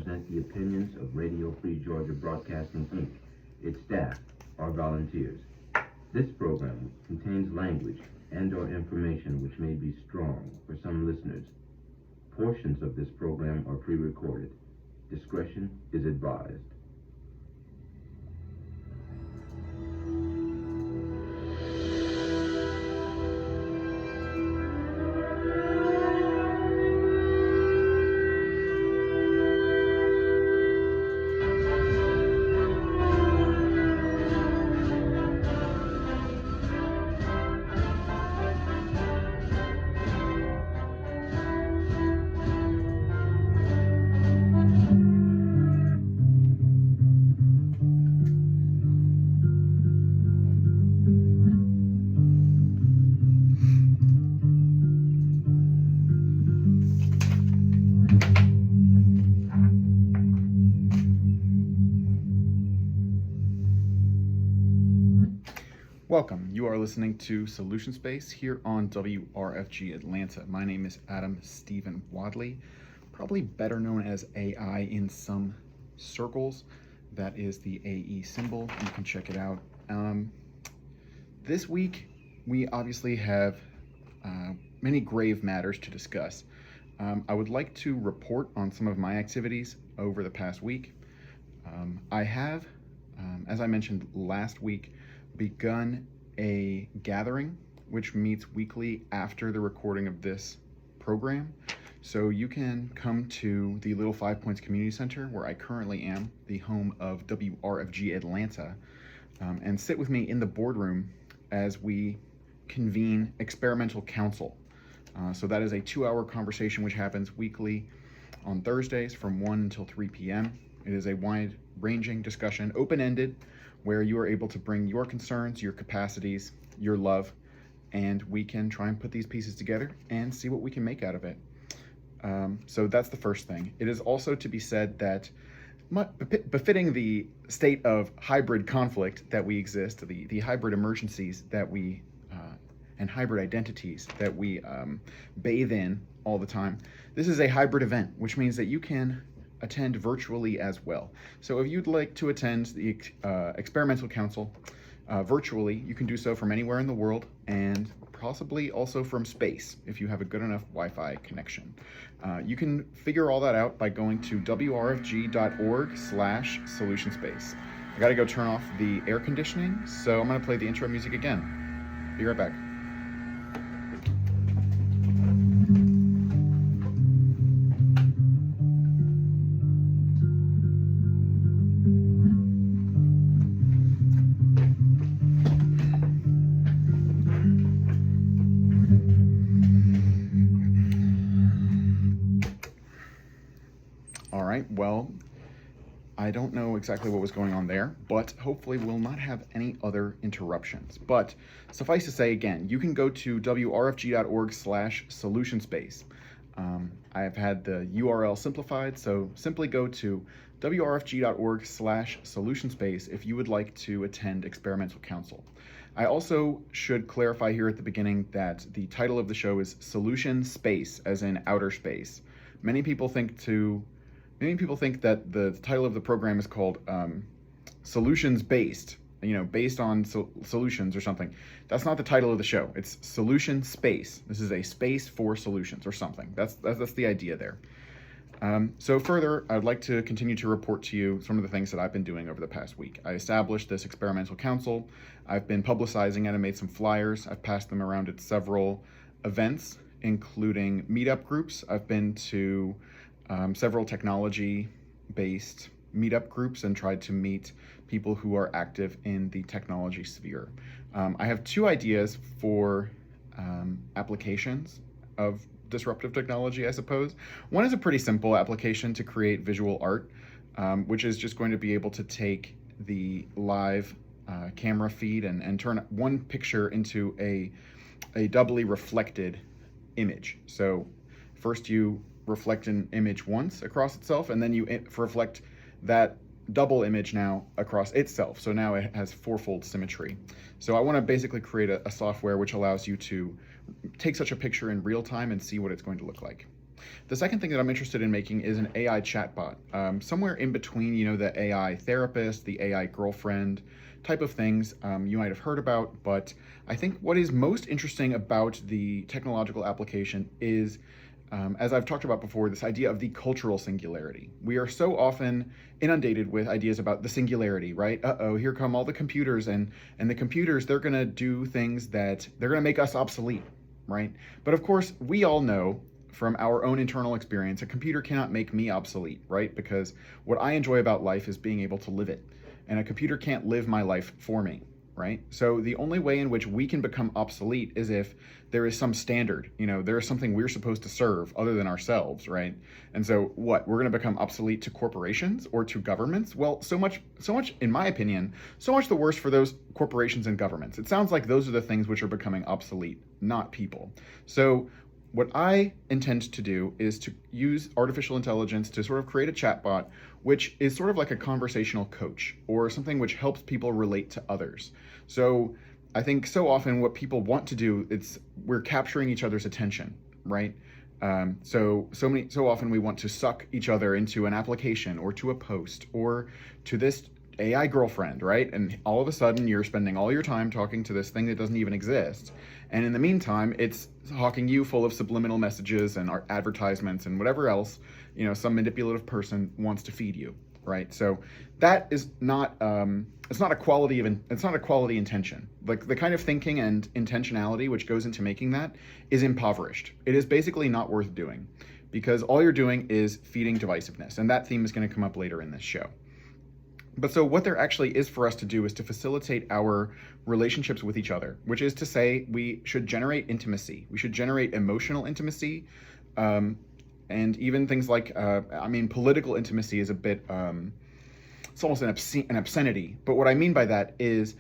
Present the opinions of Radio Free Georgia Broadcasting, Inc., its staff, or volunteers. This program contains language and/or information which may be strong for some listeners. Portions of this program are pre-recorded. Discretion is advised. Welcome. You are listening to Solution Space here on WRFG Atlanta. My name is Adam Stephen Wadley, probably better known as AI in some circles. That is the AE symbol. You can check it out. This week, we obviously have many grave matters to discuss. I would like to report on some of my activities over the past week. I have, as I mentioned last week, begun a gathering which meets weekly after the recording of this program. So you can come to the Little Five Points Community Center, where I currently am, the home of WRFG Atlanta, and sit with me in the boardroom as we convene experimental council. So that is a 2-hour conversation which happens weekly on Thursdays from 1 until 3 p.m. It is a wide-ranging discussion, open-ended, where you are able to bring your concerns, your capacities, your love, and we can try and put these pieces together and see what we can make out of it. So that's the first thing. It is also to be said that befitting the state of hybrid conflict that we exist, the hybrid emergencies that we, and hybrid identities that we bathe in all the time, this is a hybrid event, which means that you can attend virtually as well. So if you'd like to attend the experimental council virtually, you can do so from anywhere in the world and possibly also from space if you have a good enough Wi-Fi connection. You can figure all that out by going to wrfg.org/solutionspace. I gotta go turn off the air conditioning, so I'm gonna play the intro music again. Be right back. Well, I don't know exactly what was going on there, but hopefully we'll not have any other interruptions. But suffice to say, again, you can go to wrfg.org/solutionspace. I have had the URL simplified, so simply go to wrfg.org/solutionspace if you would like to attend experimental council. I also should clarify here at the beginning that the title of the show is Solution Space, as in outer space. Many people think that the title of the program is called Solutions Based, based on solutions or something. That's not the title of the show. It's Solution Space. This is a space for solutions or something. That's the idea there. So further, I'd like to continue to report to you some of the things that I've been doing over the past week. I established this experimental council. I've been publicizing it and made some flyers. I've passed them around at several events, including meetup groups. I've been to several technology-based meetup groups and tried to meet people who are active in the technology sphere. I have 2 ideas for applications of disruptive technology, I suppose. One is a pretty simple application to create visual art, which is just going to be able to take the live camera feed and turn one picture into a doubly reflected image. So first you reflect an image once across itself, and then you reflect that double image now across itself. So now it has 4-fold symmetry. So I want to basically create a software which allows you to take such a picture in real time and see what it's going to look like. The second thing that I'm interested in making is an AI chatbot, somewhere in between, the AI therapist, the AI girlfriend type of things you might have heard about. But I think what is most interesting about the technological application is, as I've talked about before, this idea of the cultural singularity. We are so often inundated with ideas about the singularity, right? Here come all the computers, and the computers, they're going to do things that they're going to make us obsolete, right? But of course, we all know from our own internal experience, a computer cannot make me obsolete, right? Because what I enjoy about life is being able to live it. And a computer can't live my life for me, right? So the only way in which we can become obsolete is if there is some standard, there is something we're supposed to serve other than ourselves, right? And so what, we're going to become obsolete to corporations or to governments? Well, so much, in my opinion, so much the worse for those corporations and governments. It sounds like those are the things which are becoming obsolete, not people. So what I intend to do is to use artificial intelligence to sort of create a chatbot, which is sort of like a conversational coach or something which helps people relate to others. So I think so often what people want to do, we're capturing each other's attention, right? So often we want to suck each other into an application or to a post or to this AI girlfriend, right? And all of a sudden you're spending all your time talking to this thing that doesn't even exist. And in the meantime, it's hawking you full of subliminal messages and advertisements and whatever else, some manipulative person wants to feed you, right? So that is not, it's not a quality intention. Like the kind of thinking and intentionality which goes into making that is impoverished. It is basically not worth doing because all you're doing is feeding divisiveness. And that theme is going to come up later in this show. But so what there actually is for us to do is to facilitate our relationships with each other, which is to say we should generate intimacy. We should generate emotional intimacy, and even things like, political intimacy is a bit, it's almost an obscenity. But what I mean by that is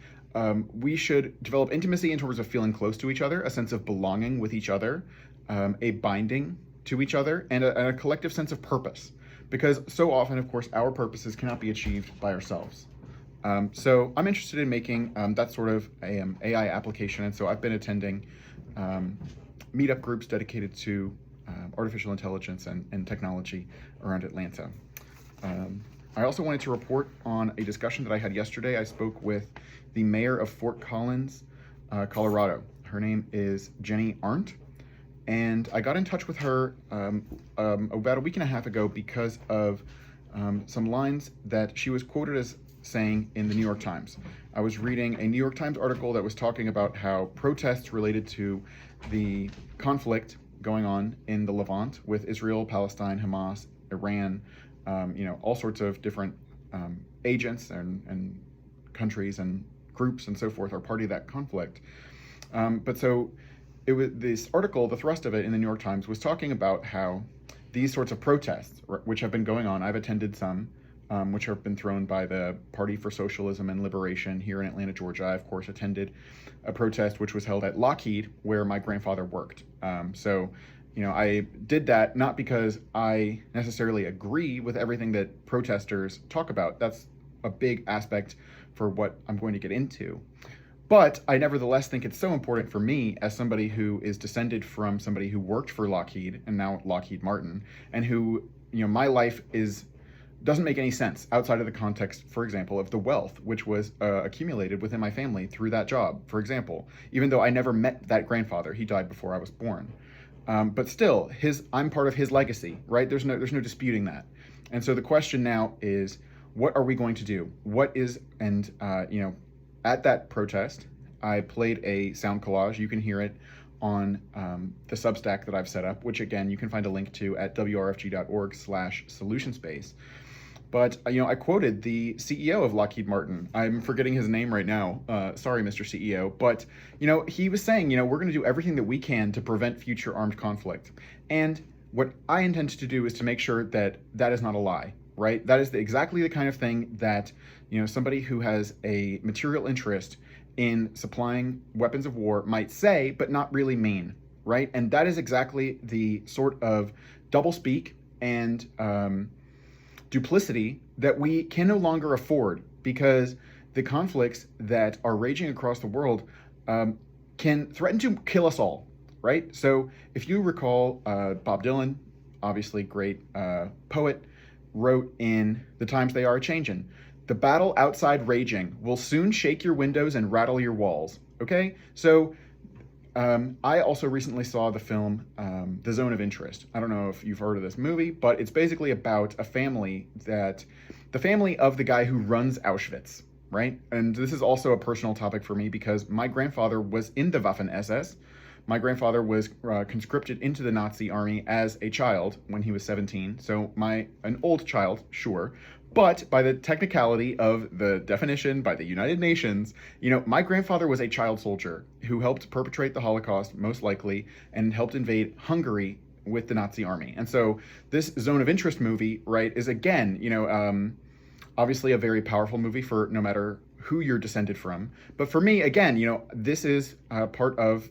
we should develop intimacy in terms of feeling close to each other, a sense of belonging with each other, a binding to each other, and a collective sense of purpose. Because so often, of course, our purposes cannot be achieved by ourselves. So I'm interested in making that sort of AI application. And so I've been attending meetup groups dedicated to artificial intelligence and technology around Atlanta. I also wanted to report on a discussion that I had yesterday. I spoke with the mayor of Fort Collins, Colorado. Her name is Jeni Arndt. And I got in touch with her about a week and a half ago because of some lines that she was quoted as saying in the New York Times. I was reading a New York Times article that was talking about how protests related to the conflict going on in the Levant with Israel-Palestine, Hamas, Iran, all sorts of different agents and countries and groups and so forth are part of that conflict. But so it was this article, the thrust of it in the New York Times was talking about how these sorts of protests, which have been going on, I've attended some, which have been thrown by the Party for Socialism and Liberation here in Atlanta, Georgia. I, of course, attended a protest which was held at Lockheed, where my grandfather worked. I did that not because I necessarily agree with everything that protesters talk about. That's a big aspect for what I'm going to get into. But I nevertheless think it's so important for me as somebody who is descended from somebody who worked for Lockheed and now Lockheed Martin, and who, my life doesn't make any sense outside of the context, for example, of the wealth which was accumulated within my family through that job, for example, even though I never met that grandfather. He died before I was born. But still, I'm part of his legacy, right? There's no disputing that. And so the question now is, what are we going to do? At that protest, I played a sound collage. You can hear it on the Substack that I've set up, which again, you can find a link to at wrfg.org/solutionspace. But, I quoted the CEO of Lockheed Martin. I'm forgetting his name right now. Sorry, Mr. CEO. But, he was saying, we're going to do everything that we can to prevent future armed conflict. And what I intend to do is to make sure that that is not a lie, right? That is exactly the kind of thing that, somebody who has a material interest in supplying weapons of war might say, but not really mean, right? And that is exactly the sort of doublespeak and duplicity that we can no longer afford, because the conflicts that are raging across the world can threaten to kill us all, right? So if you recall Bob Dylan, obviously great poet, wrote in The Times They Are Changin'. The battle outside raging will soon shake your windows and rattle your walls. Okay? So I also recently saw the film The Zone of Interest. I don't know if you've heard of this movie, but it's basically about the family of the guy who runs Auschwitz, right? And this is also a personal topic for me because my grandfather was in the Waffen-SS. My grandfather was conscripted into the Nazi army as a child when he was 17. So an old child, sure. But by the technicality of the definition by the United Nations, my grandfather was a child soldier who helped perpetrate the Holocaust, most likely, and helped invade Hungary with the Nazi army. And so this Zone of Interest movie, right, is again, obviously a very powerful movie for no matter who you're descended from. But for me, again, this is I'm part of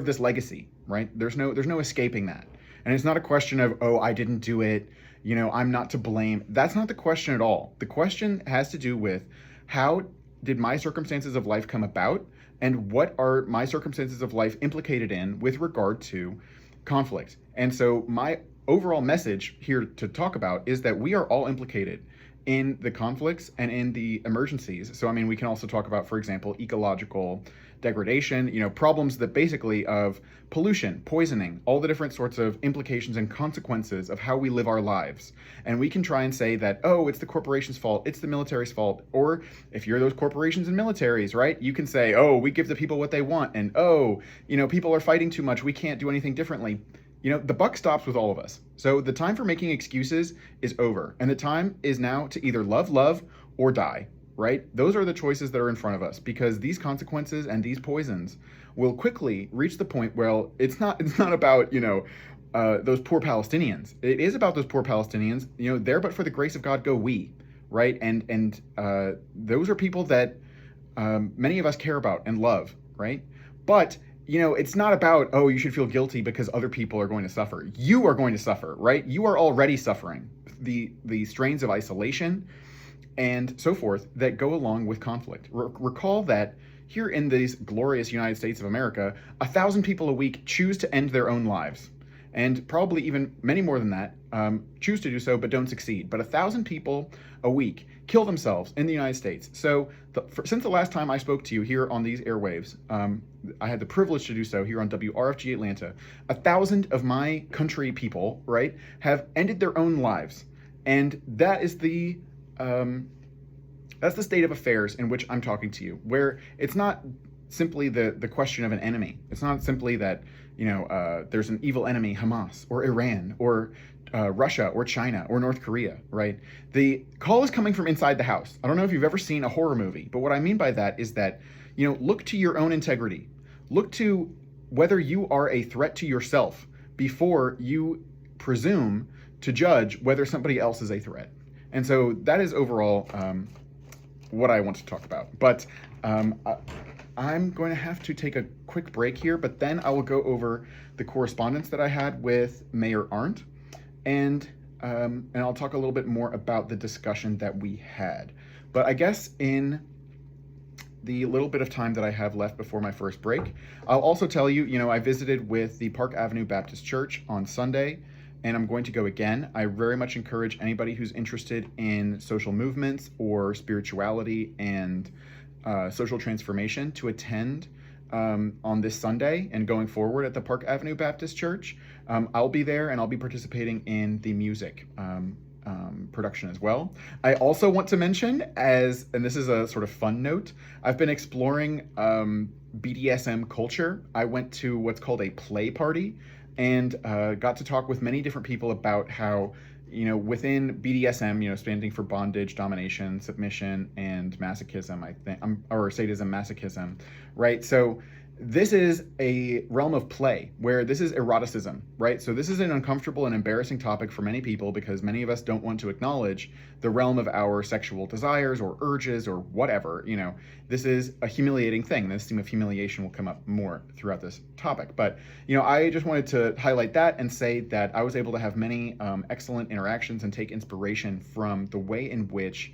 this legacy, right? There's no escaping that. And it's not a question of, oh, I didn't do it, I'm not to blame. That's not the question at all. The question has to do with how did my circumstances of life come about and what are my circumstances of life implicated in with regard to conflict. And so my overall message here to talk about is that we are all implicated in the conflicts and in the emergencies. So, we can also talk about, for example, ecological degradation, problems that basically of pollution, poisoning, all the different sorts of implications and consequences of how we live our lives. And we can try and say that, oh, it's the corporation's fault, it's the military's fault. Or if you're those corporations and militaries, right, you can say, oh, we give the people what they want. And, oh, people are fighting too much, we can't do anything differently. The buck stops with all of us. So the time for making excuses is over. And the time is now to either love, or die, right? Those are the choices that are in front of us because these consequences and these poisons will quickly reach the point where it's not about, those poor Palestinians. It is about those poor Palestinians, there but for the grace of God go we, right? And those are people that many of us care about and love, right? But it's not about, oh, you should feel guilty because other people are going to suffer. You are going to suffer, right? You are already suffering the strains of isolation and so forth that go along with conflict. Recall that here in these glorious United States of America, 1,000 people a week choose to end their own lives. And probably even many more than that choose to do so but don't succeed. But 1,000 people a week kill themselves in the United States. So since the last time I spoke to you here on these airwaves, I had the privilege to do so here on WRFG Atlanta. 1,000 of my country people, right, have ended their own lives. And that is that's the state of affairs in which I'm talking to you, where it's not simply the question of an enemy. It's not simply that, there's an evil enemy, Hamas or Iran or Russia or China or North Korea, right? The call is coming from inside the house. I don't know if you've ever seen a horror movie, but what I mean by that is that, look to your own integrity. Look to whether you are a threat to yourself before you presume to judge whether somebody else is a threat. And so that is overall what I want to talk about. But I'm going to have to take a quick break here, but then I will go over the correspondence that I had with Mayor Arndt, and I'll talk a little bit more about the discussion that we had. But I guess in the little bit of time that I have left before my first break, I'll also tell you, I visited with the Park Avenue Baptist Church on Sunday, and I'm going to go again. I very much encourage anybody who's interested in social movements or spirituality and social transformation to attend on this Sunday and going forward at the Park Avenue Baptist Church. I'll be there and I'll be participating in the music production as well. I also want to mention, and this is a sort of fun note, I've been exploring BDSM culture. I went to what's called a play party and got to talk with many different people about how, within BDSM, standing for bondage, domination, submission, and masochism, I think, or sadism, masochism, right? So this is a realm of play where this is eroticism, right? So this is an uncomfortable and embarrassing topic for many people because many of us don't want to acknowledge the realm of our sexual desires or urges or whatever. This is a humiliating thing. This theme of humiliation will come up more throughout this topic. But, I just wanted to highlight that and say that I was able to have many excellent interactions and take inspiration from the way in which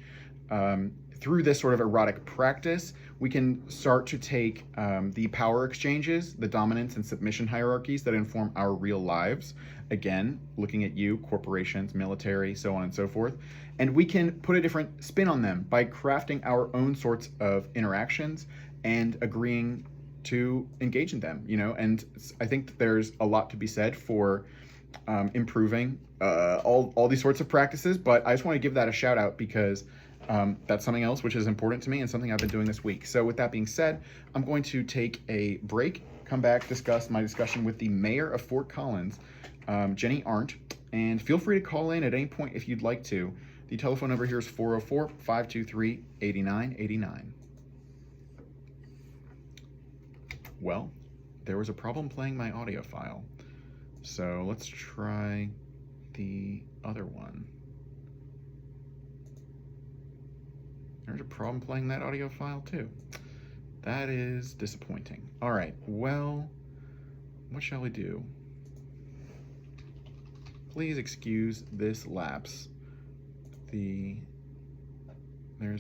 through this sort of erotic practice, we can start to take the power exchanges, the dominance and submission hierarchies that inform our real lives, again, looking at you, corporations, military, so on and so forth, and we can put a different spin on them by crafting our own sorts of interactions and agreeing to engage in them, and I think that there's a lot to be said for improving all these sorts of practices, but I just want to give that a shout out because that's something else which is important to me and something I've been doing this week. So with that being said, I'm going to take a break, come back, discuss my discussion with the mayor of Fort Collins, Jeni Arndt, and feel free to call in at any point if you'd like to. The telephone number here is 404-523-8989. Well, there was a problem playing my audio file, so let's try the other one. There's a problem playing that audio file too. That is disappointing. All right, well, what shall we do? Please excuse this lapse. There's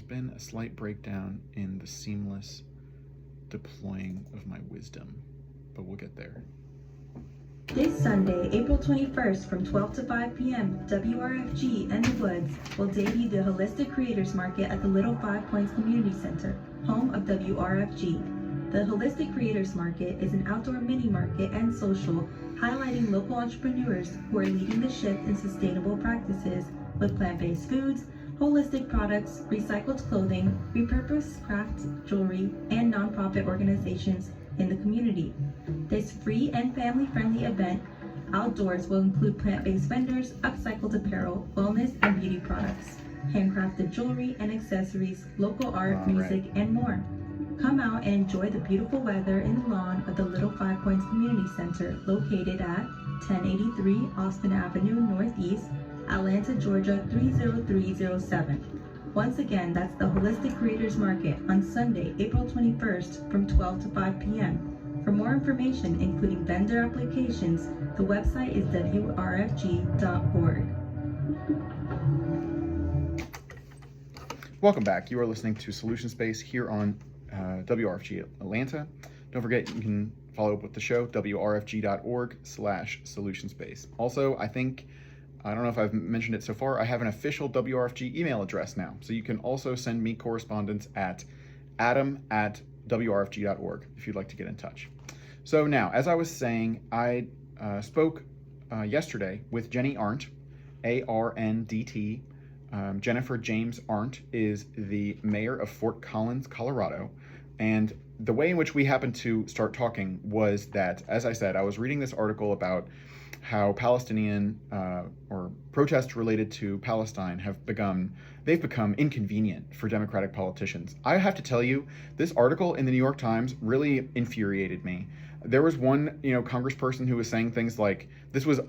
been a slight breakdown in the seamless deploying of my wisdom, but we'll get there. This Sunday, April 21st from 12 to 5 p.m., WRFG and the Woods will debut the Holistic Creators Market at the Little Five Points Community Center, home of WRFG. The Holistic Creators Market is an outdoor mini market and social highlighting local entrepreneurs who are leading the shift in sustainable practices with plant-based foods, holistic products, recycled clothing, repurposed craft jewelry, and nonprofit organizations in the community. This free and family-friendly event outdoors will include plant-based vendors, upcycled apparel, wellness and beauty products, handcrafted jewelry and accessories, local art, music, and more. Come out and enjoy the beautiful weather in the lawn of the Little Five Points Community Center, located at 1083 Austin Avenue Northeast, Atlanta, Georgia 30307. Once again, that's the Holistic Creators Market on Sunday, April 21st from 12 to 5 p.m. For more information, including vendor applications, the website is wrfg.org. Welcome back. You are listening to Solution Space here on WRFG Atlanta. Don't forget, you can follow up with the show, wrfg.org/solutionspace. Also, I don't know if I've mentioned it so far, I have an official WRFG email address now. So you can also send me correspondence at adam@wrfg.org if you'd like to get in touch. So now, as I was saying, I spoke yesterday with Jeni Arndt, A-R-N-D-T. Jennifer James Arndt is the mayor of Fort Collins, Colorado. And the way in which we happened to start talking was that, as I said, I was reading this article about how Palestinian or protests related to Palestine they've become inconvenient for Democratic politicians. I have to tell you, this article in the New York Times really infuriated me. There was one, congressperson who was saying things like, this was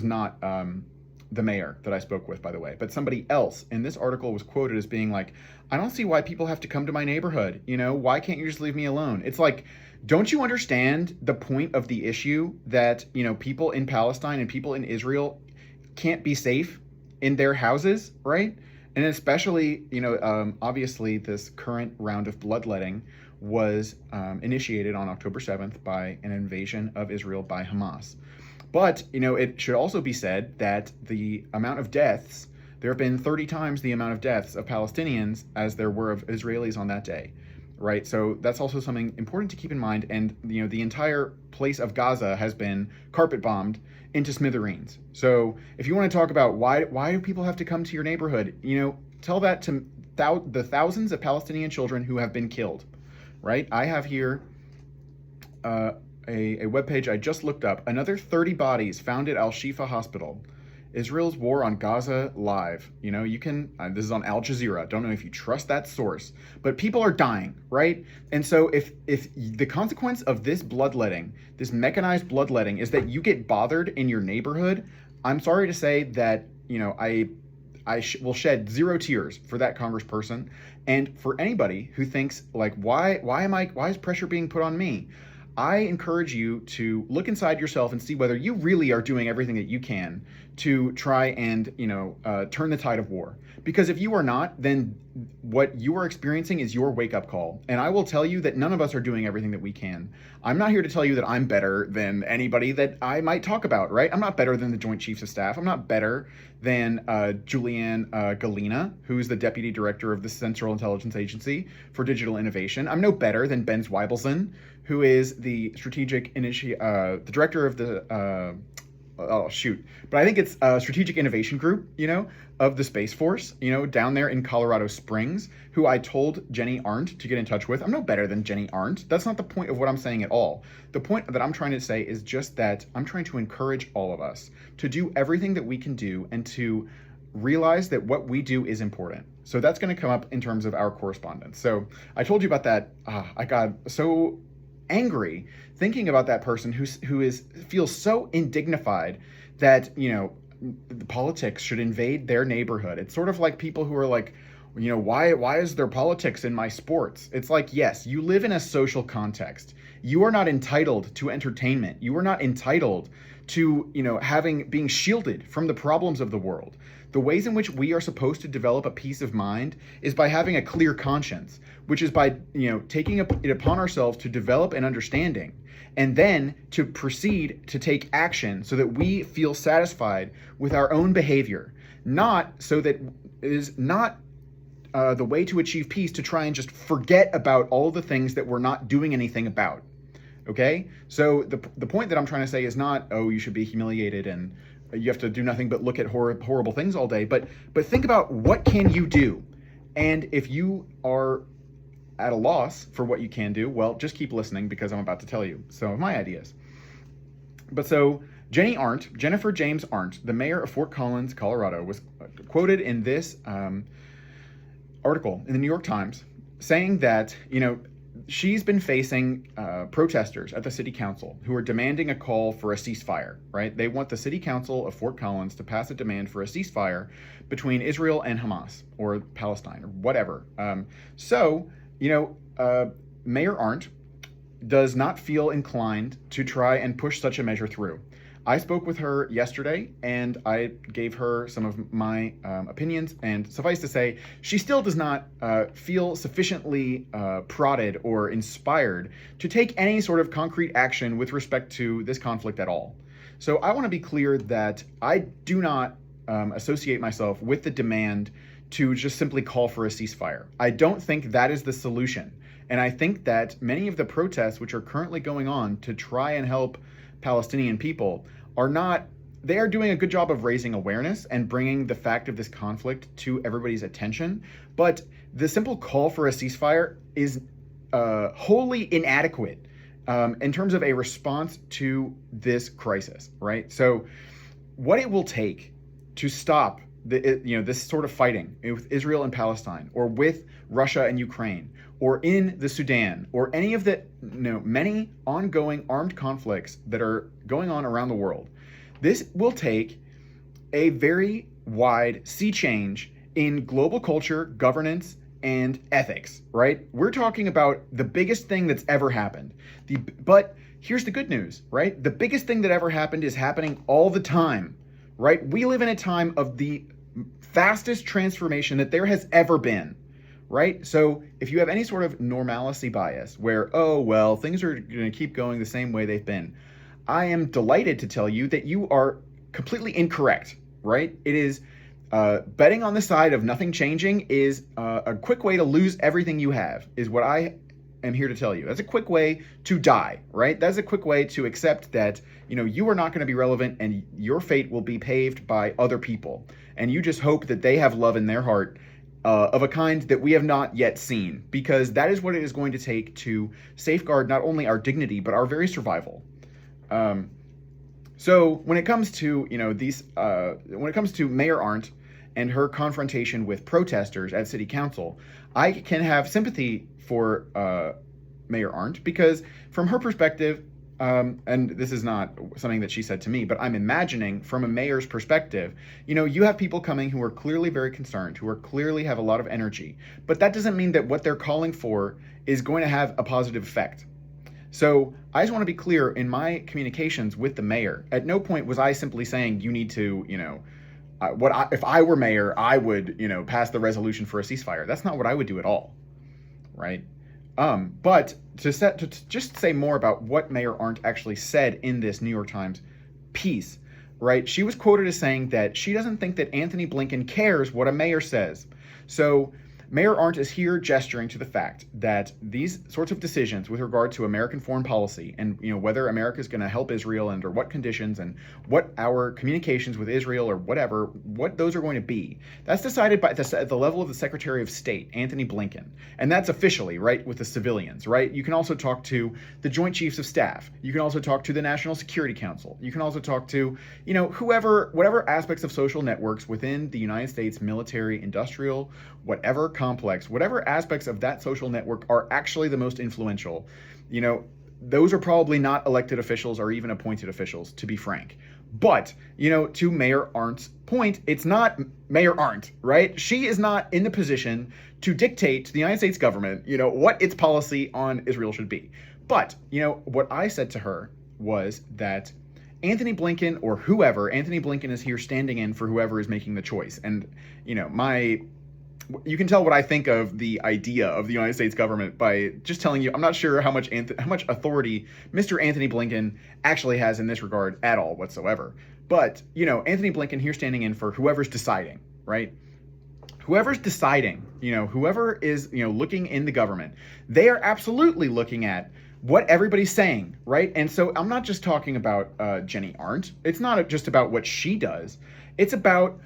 not the mayor that I spoke with, by the way, but somebody else in this article was quoted as being like, I don't see why people have to come to my neighborhood. Why can't you just leave me alone? It's like, don't you understand the point of the issue that, people in Palestine and people in Israel can't be safe in their houses, right? And especially, obviously this current round of bloodletting was initiated on October 7th by an invasion of Israel by Hamas. But, it should also be said that the amount of deaths, there have been 30 times the amount of deaths of Palestinians as there were of Israelis on that day. Right, so that's also something important to keep in mind. And the entire place of Gaza has been carpet bombed into smithereens. So if you want to talk about why do people have to come to your neighborhood, tell that to the thousands of Palestinian children who have been killed. Right, I have here a webpage I just looked up. Another 30 bodies found at Al-Shifa Hospital. Israel's war on Gaza live. You can, this is on Al Jazeera. Don't know if you trust that source, but people are dying, right? And so if the consequence of this bloodletting, this mechanized bloodletting, is that you get bothered in your neighborhood, I'm sorry to say that, I will shed zero tears for that congressperson. And for anybody who thinks like, why is pressure being put on me? I encourage you to look inside yourself and see whether you really are doing everything that you can to try and, turn the tide of war. Because if you are not, then what you are experiencing is your wake-up call. And I will tell you that none of us are doing everything that we can. I'm not here to tell you that I'm better than anybody that I might talk about, right? I'm not better than the Joint Chiefs of Staff. I'm not better than Julianne Galina, who's the Deputy Director of the Central Intelligence Agency for Digital Innovation. I'm no better than Ben Zweibelson, who is the the Director of the... but I think it's a Strategic Innovation Group, of the Space Force, down there in Colorado Springs, who I told Jeni Arndt to get in touch with. I'm no better than Jeni Arndt. That's not the point of what I'm saying at all. The point that I'm trying to say is just that I'm trying to encourage all of us to do everything that we can do and to realize that what we do is important. So that's going to come up in terms of our correspondence. So I told you about that. I got so angry thinking about that person who feels so indignified that the politics should invade their neighborhood. It's sort of like people who are like, why is there politics in my sports? It's like, yes, you live in a social context. You are not entitled to entertainment. You are not entitled to being shielded from the problems of the world. The ways in which we are supposed to develop a peace of mind is by having a clear conscience, which is by taking it upon ourselves to develop an understanding and then to proceed to take action so that we feel satisfied with our own behavior. Not so that it is not the way to achieve peace to try and just forget about all the things that we're not doing anything about. Okay? So the point that I'm trying to say is not, oh, you should be humiliated and you have to do nothing but look at horrible things all day, but think about what can you do. And if you are at a loss for what you can do, well, just keep listening because I'm about to tell you some of my ideas. But so Jennifer James Arndt, the mayor of Fort Collins, Colorado, was quoted in this article in the New York Times saying that, she's been facing protesters at the city council who are demanding a call for a ceasefire, right? They want the city council of Fort Collins to pass a demand for a ceasefire between Israel and Hamas or Palestine or whatever. Mayor Arndt does not feel inclined to try and push such a measure through. I spoke with her yesterday and I gave her some of my opinions, and suffice to say, she still does not feel sufficiently prodded or inspired to take any sort of concrete action with respect to this conflict at all. So I want to be clear that I do not associate myself with the demand to just simply call for a ceasefire. I don't think that is the solution. And I think that many of the protests which are currently going on to try and help Palestinian people they are doing a good job of raising awareness and bringing the fact of this conflict to everybody's attention. But the simple call for a ceasefire is wholly inadequate in terms of a response to this crisis, right? So what it will take to stop this sort of fighting with Israel and Palestine, or with Russia and Ukraine, or in the Sudan, or any of the many ongoing armed conflicts that are going on around the world, this will take a very wide sea change in global culture, governance, and ethics, right? We're talking about the biggest thing that's ever happened. But here's the good news, right? The biggest thing that ever happened is happening all the time, right? We live in a time of the fastest transformation that there has ever been, right? So if you have any sort of normalcy bias where, oh, well, things are going to keep going the same way they've been, I am delighted to tell you that you are completely incorrect, right? It is betting on the side of nothing changing is a quick way to lose everything you have, is what I am here to tell you. That's a quick way to die, right? That's a quick way to accept that, you are not going to be relevant and your fate will be paved by other people. And you just hope that they have love in their heart of a kind that we have not yet seen, because that is what it is going to take to safeguard not only our dignity, but our very survival. So when it comes to, when it comes to Mayor Arndt and her confrontation with protesters at city council, I can have sympathy for Mayor Arndt, because from her perspective, and this is not something that she said to me, but I'm imagining from a mayor's perspective, you have people coming who are clearly very concerned, who are clearly have a lot of energy, but that doesn't mean that what they're calling for is going to have a positive effect. So I just want to be clear in my communications with the mayor. At no point was I simply saying you need to, if I were mayor, I would, pass the resolution for a ceasefire. That's not what I would do at all, right? But to just say more about what Mayor Arndt actually said in this New York Times piece, right? She was quoted as saying that she doesn't think that Anthony Blinken cares what a mayor says. So Mayor Arndt is here gesturing to the fact that these sorts of decisions with regard to American foreign policy and whether America is going to help Israel and under what conditions and what our communications with Israel or whatever, what those are going to be, that's decided by at the level of the Secretary of State, Anthony Blinken. And that's officially, right, with the civilians, right? You can also talk to the Joint Chiefs of Staff. You can also talk to the National Security Council. You can also talk to, whatever aspects of social networks within the United States military, industrial, whatever complex, whatever aspects of that social network are actually the most influential, those are probably not elected officials or even appointed officials, to be frank. But, to Mayor Arndt's point, it's not Mayor Arndt, right? She is not in the position to dictate to the United States government, what its policy on Israel should be. But, what I said to her was that Anthony Blinken or whoever, Anthony Blinken is here standing in for whoever is making the choice. And, you can tell what I think of the idea of the United States government by just telling you I'm not sure how much authority Mr. Anthony Blinken actually has in this regard at all whatsoever. But, Anthony Blinken here standing in for whoever's deciding, right? Whoever's deciding, whoever is, looking in the government, they are absolutely looking at what everybody's saying, right? And so I'm not just talking about Jeni Arndt. It's not just about what she does. It's about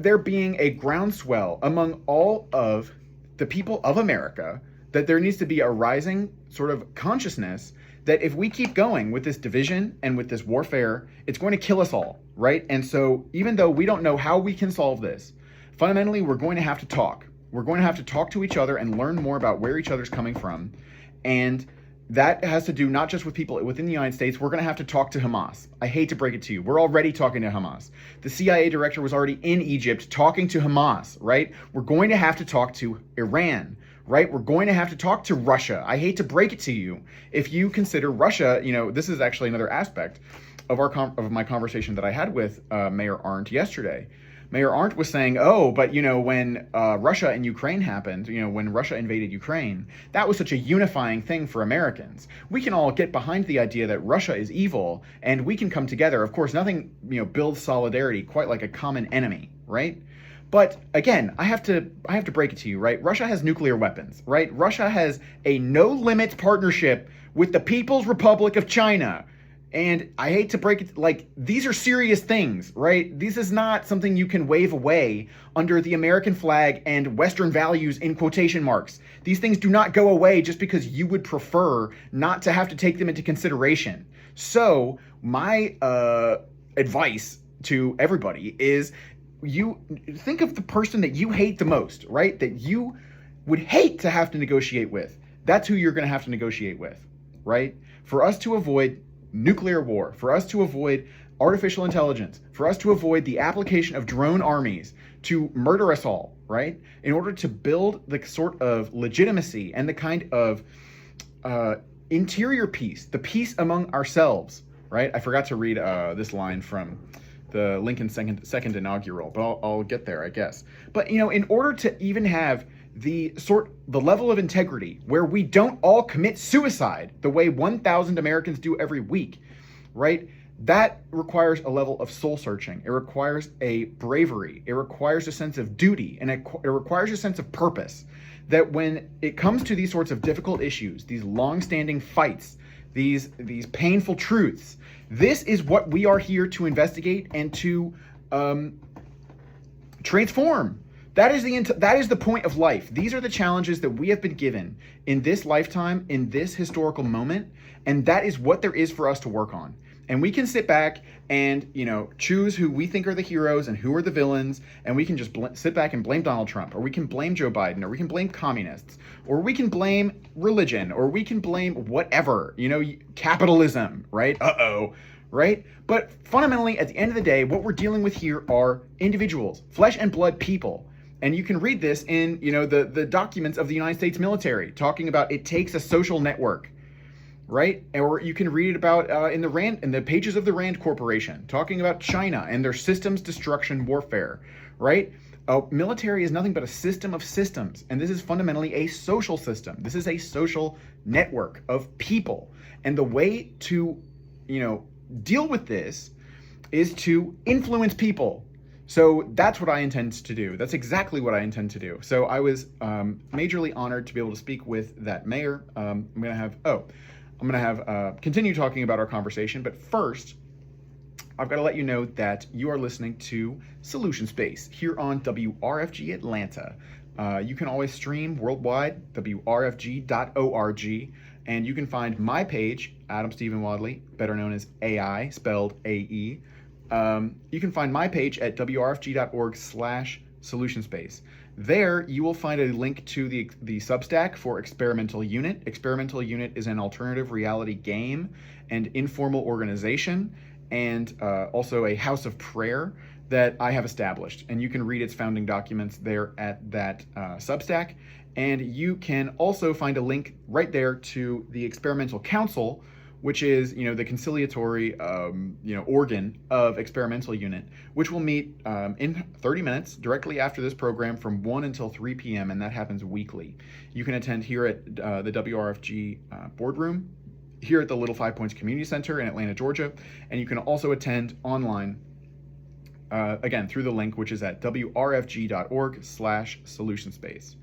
there being a groundswell among all of the people of America that there needs to be a rising sort of consciousness that if we keep going with this division and with this warfare, it's going to kill us all, right? And so even though we don't know how we can solve this, fundamentally, we're going to have to talk. We're going to have to talk to each other and learn more about where each other's coming from. And that has to do not just with people within the United States. We're going to have to talk to Hamas. I hate to break it to you. We're already talking to Hamas. The CIA director was already in Egypt talking to Hamas, right? We're going to have to talk to Iran, right? We're going to have to talk to Russia. I hate to break it to you. If you consider Russia, this is actually another aspect of my conversation that I had with Mayor Arndt yesterday. Mayor Arndt was saying, but when Russia and Ukraine happened, when Russia invaded Ukraine, that was such a unifying thing for Americans. We can all get behind the idea that Russia is evil and we can come together. Of course, nothing, builds solidarity quite like a common enemy, right? But again, I have to break it to you, right? Russia has nuclear weapons, right? Russia has a no-limits partnership with the People's Republic of China. And I hate to break it, these are serious things, right? This is not something you can wave away under the American flag and Western values in quotation marks. These things do not go away just because you would prefer not to have to take them into consideration. So my advice to everybody is you think of the person that you hate the most, right? That you would hate to have to negotiate with. That's who you're going to have to negotiate with, right? For us to avoid nuclear war, for us to avoid artificial intelligence, for us to avoid the application of drone armies to murder us all, right? In order to build the sort of legitimacy and the kind of interior peace, the peace among ourselves, right? I forgot to read this line from the Lincoln second inaugural, but I'll get there, I guess. But, in order to even have the level of integrity where we don't all commit suicide the way 1,000 Americans do every week, right? That requires a level of soul searching. It requires a bravery. It requires a sense of duty, and it requires a sense of purpose. That when it comes to these sorts of difficult issues, these long-standing fights, these painful truths, this is what we are here to investigate and to transform. That is the point of life. These are the challenges that we have been given in this lifetime, in this historical moment, and that is what there is for us to work on. And we can sit back and, choose who we think are the heroes and who are the villains, and we can just sit back and blame Donald Trump, or we can blame Joe Biden, or we can blame communists, or we can blame religion, or we can blame whatever, capitalism, right? Right? But fundamentally, at the end of the day, what we're dealing with here are individuals, flesh and blood people. And you can read this in, the documents of the United States military talking about it takes a social network. right? Or you can read it about in the pages of the Rand Corporation, talking about China and their systems destruction warfare, right? Military is nothing but a system of systems, and this is fundamentally a social system. This is a social network of people, and the way to, deal with this is to influence people. So that's what I intend to do. That's exactly what I intend to do. So I was majorly honored to be able to speak with that mayor. I'm gonna have continue talking about our conversation, but first, I've got to let you know that you are listening to Solution Space here on WRFG Atlanta. You can always stream worldwide, WRFG.org, and you can find my page, Adam Stephen Wadley, better known as AI, spelled A-E. You can find my page at wrfg.org/solutionspace. There, you will find a link to the Substack for Experimental Unit. Experimental Unit is an alternative reality game and informal organization, and also a house of prayer that I have established. And you can read its founding documents there at that Substack. And you can also find a link right there to the Experimental Council, which is, the conciliatory, organ of Experimental Unit, which will meet in 30 minutes directly after this program from 1 until 3 p.m., and that happens weekly. You can attend here at the WRFG boardroom, here at the Little 5 Points Community Center in Atlanta, Georgia, and you can also attend online, again, through the link, which is at wrfg.org/solutionspace.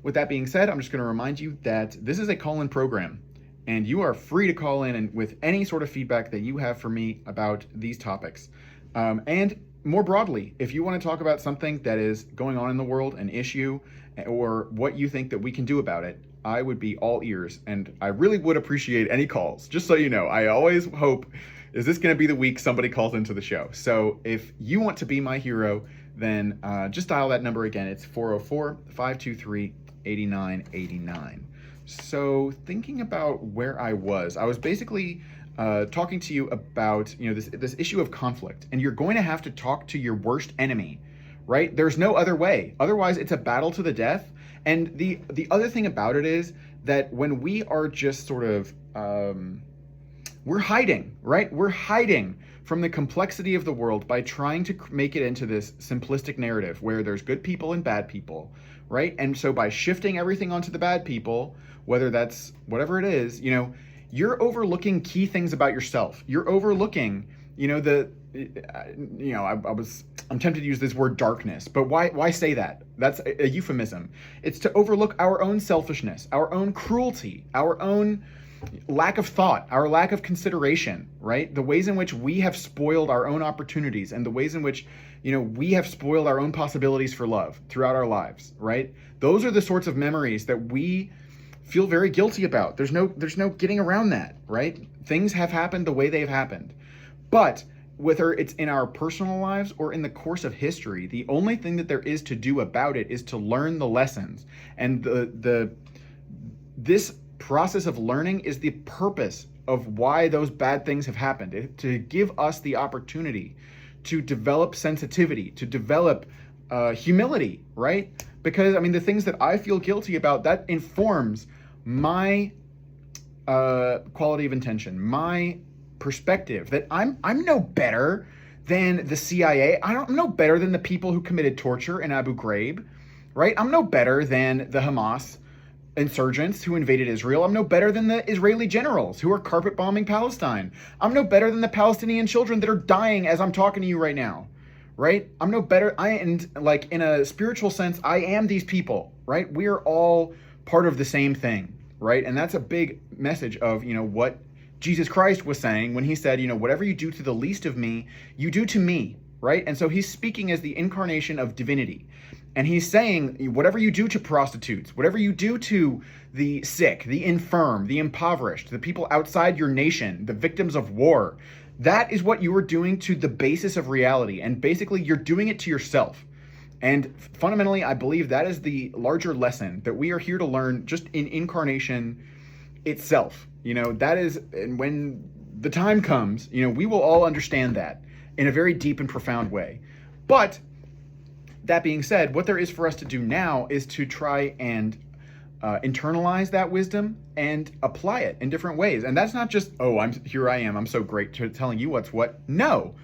With that being said, I'm just going to remind you that this is a call-in program, and you are free to call in and with any sort of feedback that you have for me about these topics. And more broadly, if you want to talk about something that is going on in the world, an issue, or what you think that we can do about it, I would be all ears, and I really would appreciate any calls. Just so you know, I always hope, is this going to be the week somebody calls into the show? So if you want to be my hero, then just dial that number again. It's 404-523-8989. So thinking about where I was basically talking to you about, this issue of conflict, and you're going to have to talk to your worst enemy, right? There's no other way. Otherwise, it's a battle to the death. And the other thing about it is that when we are just sort of, we're hiding, right? We're hiding from the complexity of the world by trying to make it into this simplistic narrative where there's good people and bad people, right? And so by shifting everything onto the bad people, whether that's whatever it is, you're overlooking key things about yourself. You're overlooking, I'm tempted to use this word darkness, but why say that? That's a euphemism. It's to overlook our own selfishness, our own cruelty, our own lack of thought, our lack of consideration, right? The ways in which we have spoiled our own opportunities and the ways in which, we have spoiled our own possibilities for love throughout our lives, right? Those are the sorts of memories that we feel very guilty about. There's no getting around that, right? Things have happened the way they've happened. But whether it's in our personal lives or in the course of history, the only thing that there is to do about it is to learn the lessons. And this process of learning is the purpose of why those bad things have happened, to give us the opportunity to develop sensitivity, to develop humility, right? Because, the things that I feel guilty about, that informs my quality of intention, my perspective, that I'm no better than the CIA. I'm no better than the people who committed torture in Abu Ghraib, right? I'm no better than the Hamas insurgents who invaded Israel. I'm no better than the Israeli generals who are carpet bombing Palestine. I'm no better than the Palestinian children that are dying as I'm talking to you right now, right? I'm no better. In a spiritual sense, I am these people, right? We are all part of the same thing, right? And that's a big message of, what Jesus Christ was saying when he said, whatever you do to the least of me, you do to me, right? And so he's speaking as the incarnation of divinity. And he's saying, whatever you do to prostitutes, whatever you do to the sick, the infirm, the impoverished, the people outside your nation, the victims of war, that is what you are doing to the basis of reality. And basically, you're doing it to yourself. And fundamentally, I believe that is the larger lesson that we are here to learn just in incarnation itself. That is, and when the time comes, we will all understand that in a very deep and profound way. But that being said, what there is for us to do now is to try and internalize that wisdom and apply it in different ways. And that's not just, oh, I'm so great to telling you what's what. No.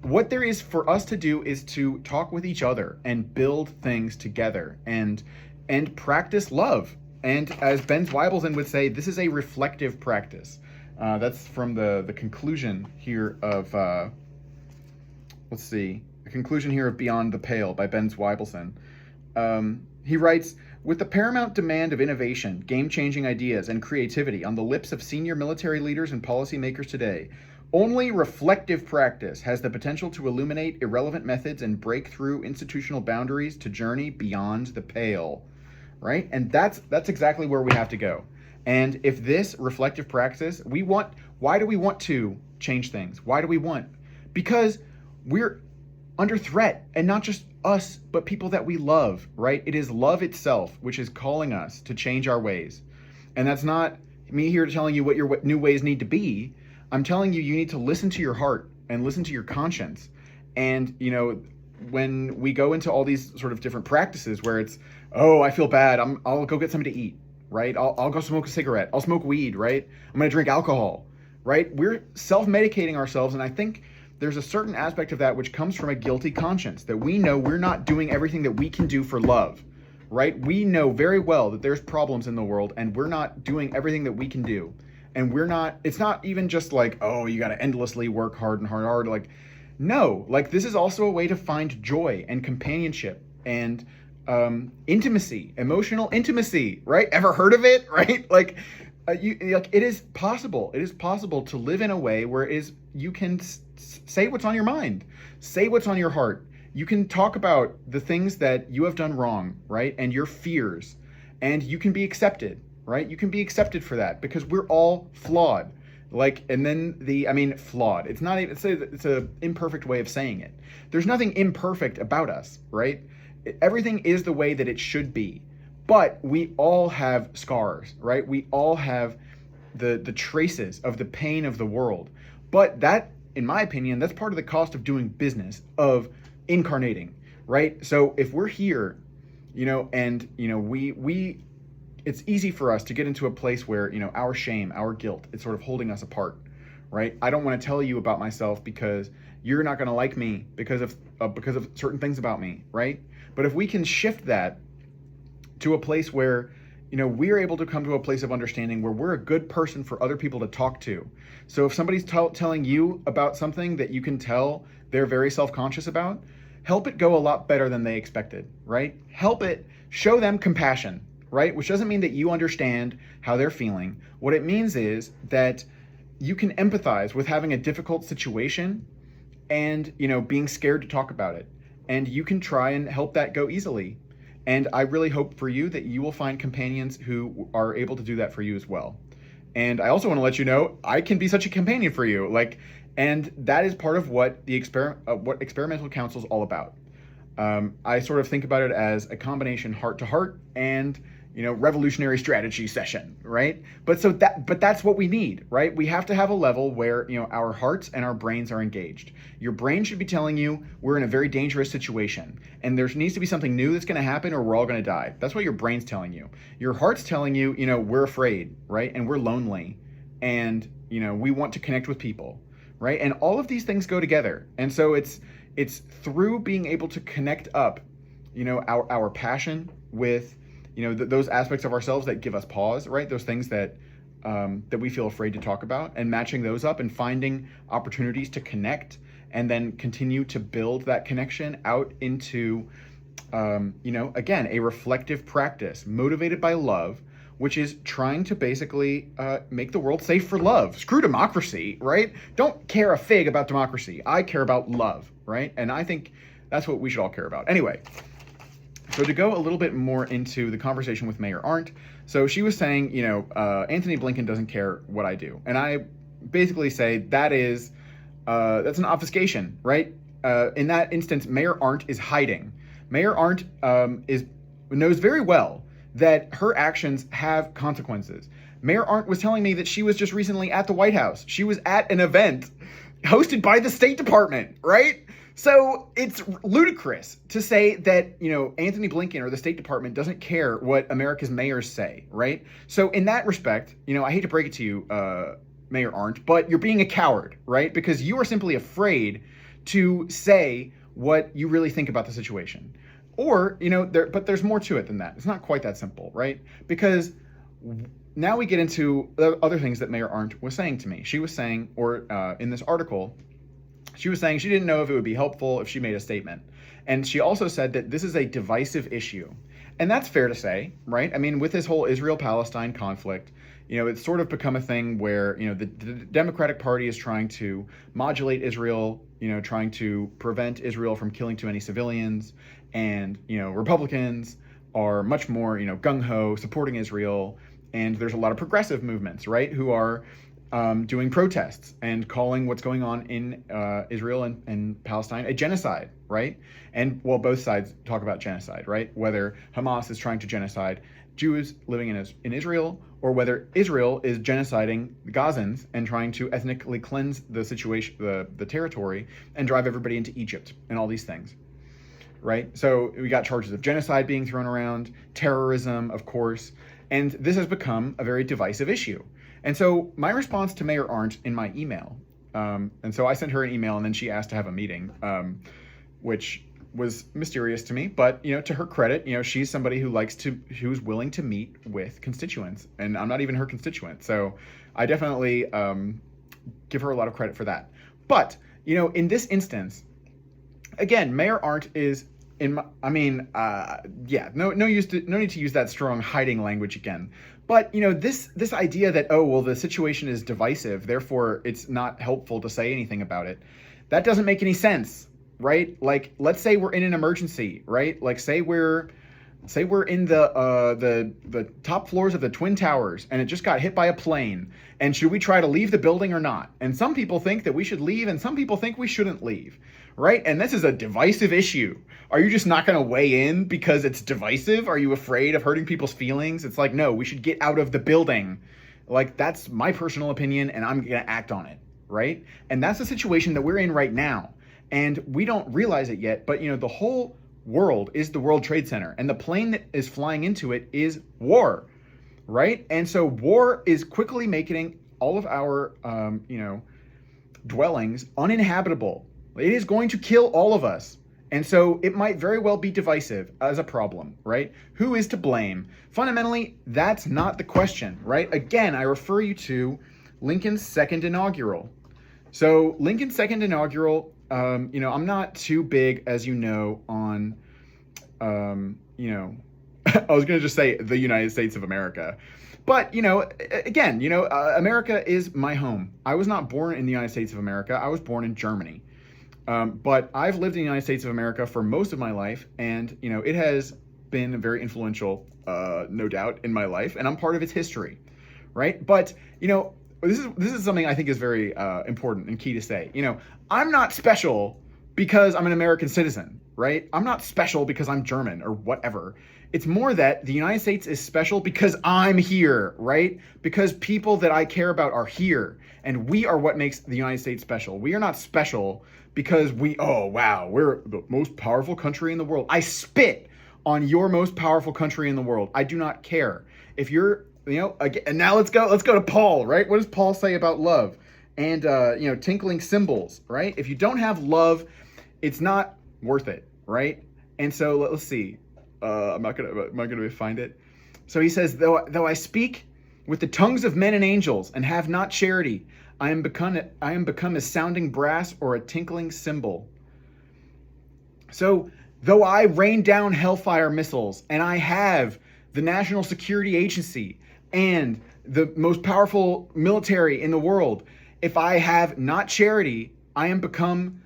What there is for us to do is to talk with each other and build things together and practice love. And as Ben Zweibelson would say, this is a reflective practice. That's from the conclusion here of, the conclusion here of Beyond the Pale by Ben Zweibelson. He writes, with the paramount demand of innovation, game-changing ideas, and creativity on the lips of senior military leaders and policymakers today, only reflective practice has the potential to illuminate irrelevant methods and break through institutional boundaries to journey beyond the pale, right? And that's exactly where we have to go. And if this reflective practice, why do we want to change things? Why do we want? Because we're under threat, and not just us, but people that we love, right? It is love itself which is calling us to change our ways. And that's not me here telling you what your new ways need to be. I'm telling you, you need to listen to your heart and listen to your conscience. And, when we go into all these sort of different practices where it's, oh, I feel bad, I'll go get something to eat, right? I'll go smoke a cigarette. I'll smoke weed, right? I'm going to drink alcohol, right? We're self-medicating ourselves. And I think there's a certain aspect of that which comes from a guilty conscience, that we know we're not doing everything that we can do for love, right? We know very well that there's problems in the world and we're not doing everything that we can do. And it's not even just like, oh, you got to endlessly work hard and hard. Like, no, like this is also a way to find joy and companionship and intimacy, emotional intimacy, right? Ever heard of it, right? Like, it is possible. It is possible to live in a way where you can say what's on your mind, say what's on your heart. You can talk about the things that you have done wrong, right? And your fears, and you can be accepted, right? You can be accepted for that because we're all flawed. Flawed. It's not even, it's a imperfect way of saying it. There's nothing imperfect about us, right? Everything is the way that it should be. But we all have scars, right? We all have the traces of the pain of the world. But that, in my opinion, that's part of the cost of doing business, of incarnating, right? So if we're here, it's easy for us to get into a place where, our shame, our guilt, it's sort of holding us apart, right? I don't want to tell you about myself because you're not going to like me because of certain things about me, right? But if we can shift that to a place where, we are able to come to a place of understanding where we're a good person for other people to talk to. So if somebody's telling you about something that you can tell they're very self-conscious about, help it go a lot better than they expected, right? Help it, show them compassion, right? Which doesn't mean that you understand how they're feeling. What it means is that you can empathize with having a difficult situation and, being scared to talk about it. And you can try and help that go easily. And I really hope for you that you will find companions who are able to do that for you as well. And I also want to let you know, I can be such a companion for you. And that is part of what what experimental counsel is all about. I sort of think about it as a combination heart to heart and revolutionary strategy session, right? But that's what we need, right? We have to have a level where, our hearts and our brains are engaged. Your brain should be telling you we're in a very dangerous situation and there needs to be something new that's going to happen or we're all going to die. That's what your brain's telling you. Your heart's telling you, we're afraid, right? And we're lonely and, we want to connect with people, right? And all of these things go together. And so it's through being able to connect up, our passion with those aspects of ourselves that give us pause, right? Those things that we feel afraid to talk about, and matching those up and finding opportunities to connect and then continue to build that connection out into, again, a reflective practice motivated by love, which is trying to basically make the world safe for love. Screw democracy, right? Don't care a fig about democracy. I care about love, right? And I think that's what we should all care about. Anyway, so to go a little bit more into the conversation with Mayor Arndt, so she was saying, Anthony Blinken doesn't care what I do. And I basically say that's an obfuscation, right? In that instance, Mayor Arndt is hiding. Mayor Arndt knows very well that her actions have consequences. Mayor Arndt was telling me that she was just recently at the White House. She was at an event hosted by the State Department, right? So it's ludicrous to say that, Anthony Blinken or the State Department doesn't care what America's mayors say, right? So in that respect, I hate to break it to you, Mayor Arndt, but you're being a coward, right? Because you are simply afraid to say what you really think about the situation. Or, but there's more to it than that. It's not quite that simple, right? Because now we get into the other things that Mayor Arndt was saying to me. She was saying, in this article, she was saying she didn't know if it would be helpful if she made a statement. And she also said that this is a divisive issue. And that's fair to say, right? I mean, with this whole Israel-Palestine conflict, it's sort of become a thing where, the Democratic Party is trying to modulate Israel, trying to prevent Israel from killing too many civilians. And, Republicans are much more, gung-ho, supporting Israel. And there's a lot of progressive movements, right, who are doing protests and calling what's going on in Israel and Palestine a genocide, right? And, well, both sides talk about genocide, right? Whether Hamas is trying to genocide Jews living in Israel, or whether Israel is genociding the Gazans and trying to ethnically cleanse the situation, the territory, and drive everybody into Egypt and all these things, right? So we got charges of genocide being thrown around, terrorism, of course, and this has become a very divisive issue. And so my response to Mayor Arndt in my email, and so I sent her an email and then she asked to have a meeting, which was mysterious to me, but, to her credit, she's somebody who's willing to meet with constituents, and I'm not even her constituent. So I definitely give her a lot of credit for that. But, in this instance, again, Mayor Arndt is no need to use that strong hiding language again. But, this idea that, the situation is divisive, therefore it's not helpful to say anything about it, that doesn't make any sense, right? Like, let's say we're in an emergency, right? Like, say we're in the top floors of the Twin Towers and it just got hit by a plane. And should we try to leave the building or not? And some people think that we should leave and some people think we shouldn't leave, right? And this is a divisive issue. Are you just not going to weigh in because it's divisive? Are you afraid of hurting people's feelings? It's like, no, we should get out of the building. Like, that's my personal opinion and I'm going to act on it, right? And that's the situation that we're in right now. And we don't realize it yet, but, the whole world is the World Trade Center, and the plane that is flying into it is war, right? And so war is quickly making all of our, dwellings uninhabitable. It is going to kill all of us. And so it might very well be divisive as a problem, right? Who is to blame? Fundamentally, that's not the question, right? Again, I refer you to Lincoln's second inaugural. So Lincoln's second inaugural, I'm not too big, as on, I was going to just say the United States of America. But, again, America is my home. I was not born in the United States of America. I was born in Germany. But I've lived in the United States of America for most of my life. And, it has been very influential, no doubt, in my life. And I'm part of its history, right? But, this is something I think is very important and key to say. I'm not special because I'm an American citizen, right? I'm not special because I'm German or whatever. It's more that the United States is special because I'm here, right? Because people that I care about are here, and we are what makes the United States special. We are not special because we're the most powerful country in the world. I spit on your most powerful country in the world. I do not care. If you're, again, and now let's go to Paul, right? What does Paul say about love? And, tinkling cymbals, right? If you don't have love, it's not worth it, right? And so let's see. Am I gonna find it? So he says, though I speak with the tongues of men and angels and have not charity, I am become a sounding brass or a tinkling cymbal. So though I rain down hellfire missiles and I have the National Security Agency and the most powerful military in the world, if I have not charity, I am become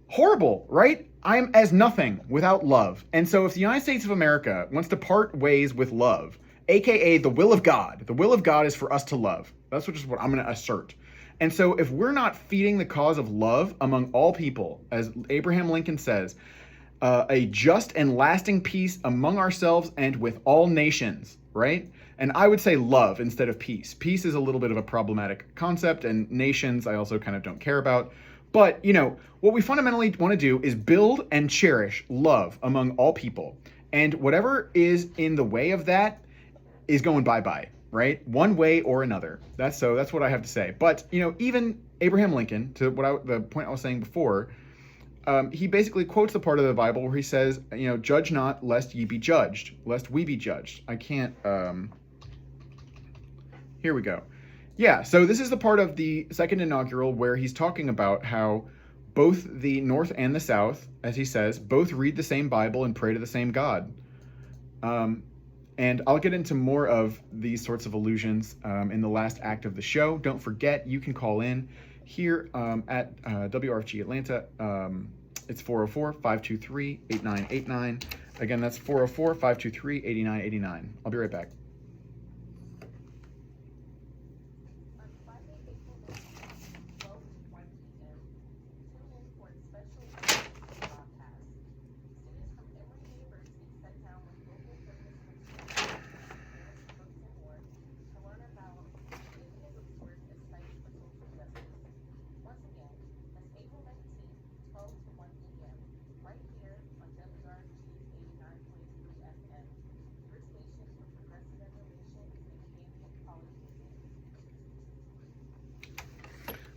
horrible, right? I am as nothing without love. And so if the United States of America wants to part ways with love, aka the will of God is for us to love. That's what I'm going to assert. And so if we're not feeding the cause of love among all people, as Abraham Lincoln says, a just and lasting peace among ourselves and with all nations, right? And I would say love instead of peace. Peace is a little bit of a problematic concept, and nations I also kind of don't care about. But, what we fundamentally want to do is build and cherish love among all people. And whatever is in the way of that is going bye-bye, right? One way or another. That's what I have to say. But, even Abraham Lincoln, to the point I was saying before, he basically quotes the part of the Bible where he says, judge not lest ye be judged, lest we be judged. I can't, here we go. Yeah, so this is the part of the second inaugural where he's talking about how both the North and the South, as he says, both read the same Bible and pray to the same God. And I'll get into more of these sorts of allusions in the last act of the show. Don't forget, you can call in here at WRFG Atlanta. It's 404-523-8989. Again, that's 404-523-8989. I'll be right back.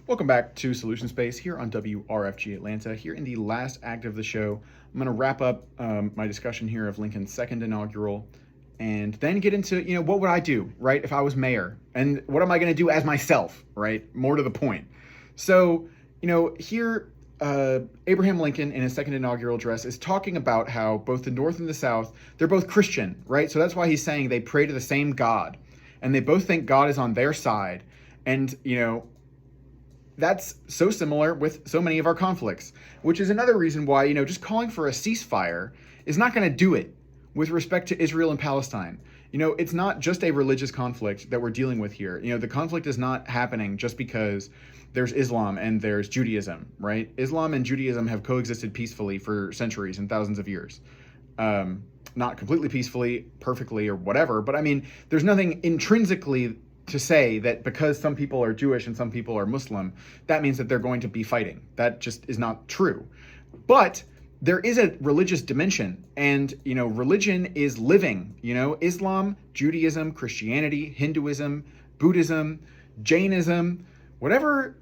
Welcome back to Solution Space here on WRFG Atlanta. Here in the last act of the show, I'm going to wrap up my discussion here of Lincoln's second inaugural and then get into, what would I do, right, if I was mayor? And what am I going to do as myself, right? More to the point. So, here Abraham Lincoln in his second inaugural address is talking about how both the North and the South, they're both Christian, right? So that's why he's saying they pray to the same God and they both think God is on their side. And, that's so similar with so many of our conflicts, which is another reason why, just calling for a ceasefire is not going to do it with respect to Israel and Palestine. It's not just a religious conflict that we're dealing with here. The conflict is not happening just because there's Islam and there's Judaism, right? Islam and Judaism have coexisted peacefully for centuries and thousands of years. Not completely peacefully, perfectly, or whatever, but there's nothing intrinsically to say that because some people are Jewish and some people are Muslim, that means that they're going to be fighting. That just is not true. But there is a religious dimension, and, religion is living. Islam, Judaism, Christianity, Hinduism, Buddhism, Jainism, whatever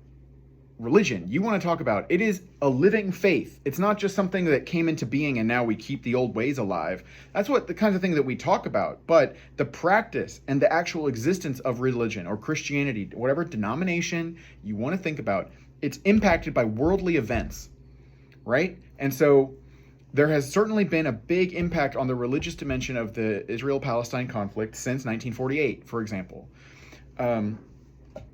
religion you want to talk about, it is a living faith. It's not just something that came into being and now we keep the old ways alive. That's what the kinds of thing that we talk about. But the practice and the actual existence of religion or Christianity, whatever denomination you want to think about, it's impacted by worldly events, right? And so there has certainly been a big impact on the religious dimension of the Israel-Palestine conflict since 1948, for example.